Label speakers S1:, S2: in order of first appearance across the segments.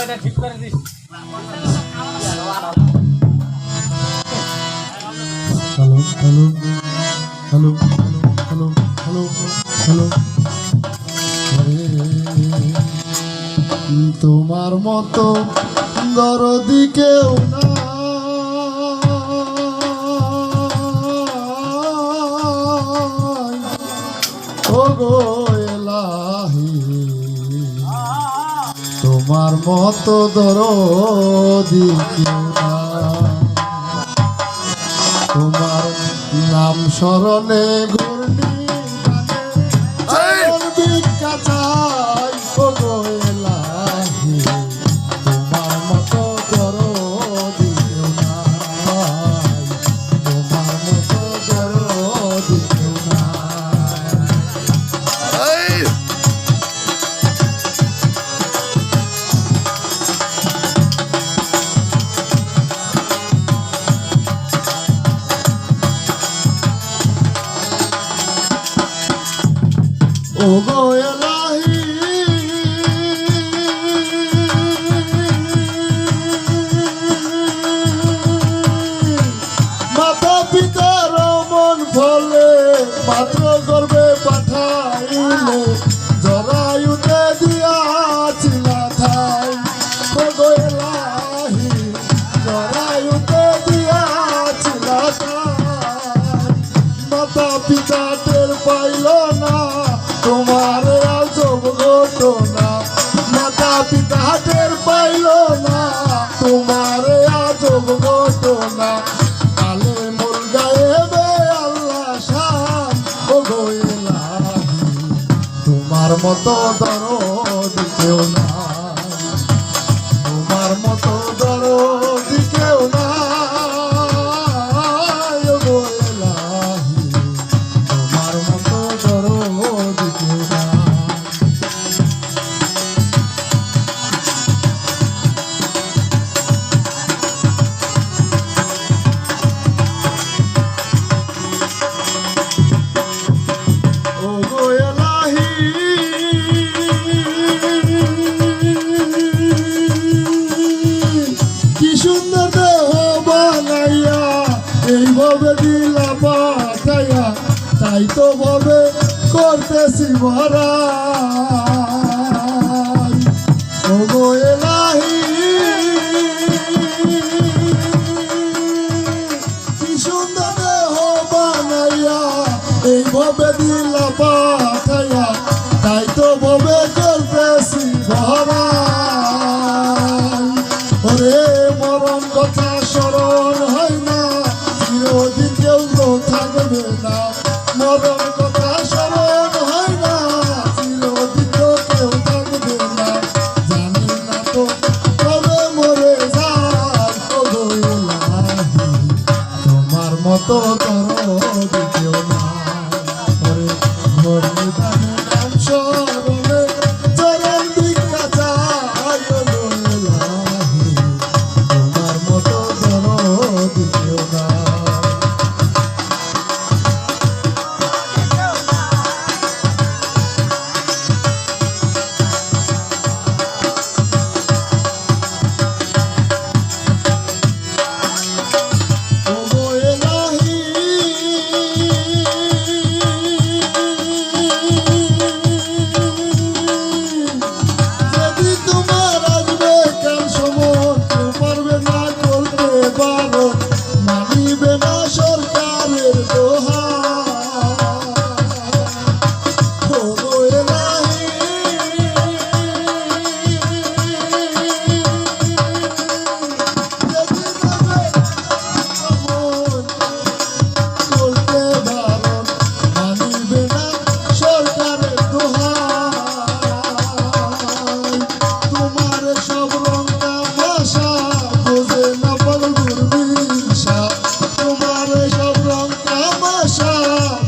S1: hello hello hello hello hello hello তোমার মতো দরদি কেউ না ও গো এলাহি তোমার মতো দরদি কেউ না তোমার নাম স্মরণে ঘূর্ণি ভিক্ষা চাই ও গো এলাহি তোমার মতো দরদি কেউ নাই তোমার মতো দরদি কেউ নাই ও গো এলাহি মাতা পিতার মন ফলে মাত্র গর্বে পাঠাইলে জরায়ুতে দিয়াছিলা ঠাই ও গো এলাহি জরায়ুতে দিয়াছিলা ঠাই মাতা পিতা টের পাইল না তোমার আজব ঘটনা মাতা পিতা টের পাইল না তোমার আজব ঘটনা কালে মোর গায়েবে আল্লাহ শান ও গো এলাহি তোমার মতো দরদি কেউ নাই তোমার মতো দরদি কেউ নাই ও গো এলাহি তোমার মতো দরদি কেউ নাই ও গো এলাহি কি সুন্দর দেহ বানাইয়া এইভাবে দিলা পাঠাইয়া তাই তো ভাবে করতেছি মহারাজ ও গো এলাহি কি সুন্দর দেহ বানাইয়া এইভাবে দিলা পাঠাইয়া তাই তো ভাবে করতেছি মহারাজ ওরে মরণ কথা স্মরণ হয় না চিরদিন কেউ তো থাকবে না মরণ কথা স্মরণ হয় না চিরদিন তো কেউ থাকবে না জানি না তো কবে মরে যান ও গো এলাহি তোমার মতো দরদি কেউ নাই ওরে ঘরে দানে নাম স্মরণে চরণ ভিক্ষা চাই ও গো এলাহি তোমার মতো দরদি কেউ নাই ও গো এলাহি যদি তোমার আসবে কাল সময় কেউ পারবে না করতে পারো মানিবে না সরকারের দোহাই ও গো এলাহি যদি তোমার সময় করতে বারণ মানিবে না সরকারের দোহাই তোমার সব রং তামাশা বোঝে না পাগল দুর্বিশা তোমার সব রং তামাশা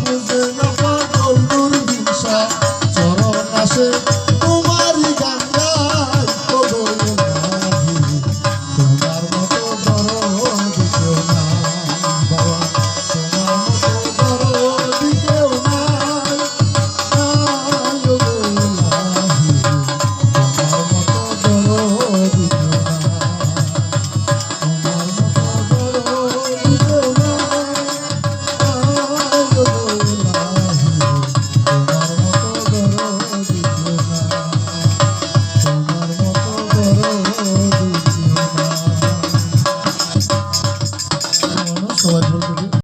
S1: বোঝে না পাগল দুর্বিশা চরণ আসে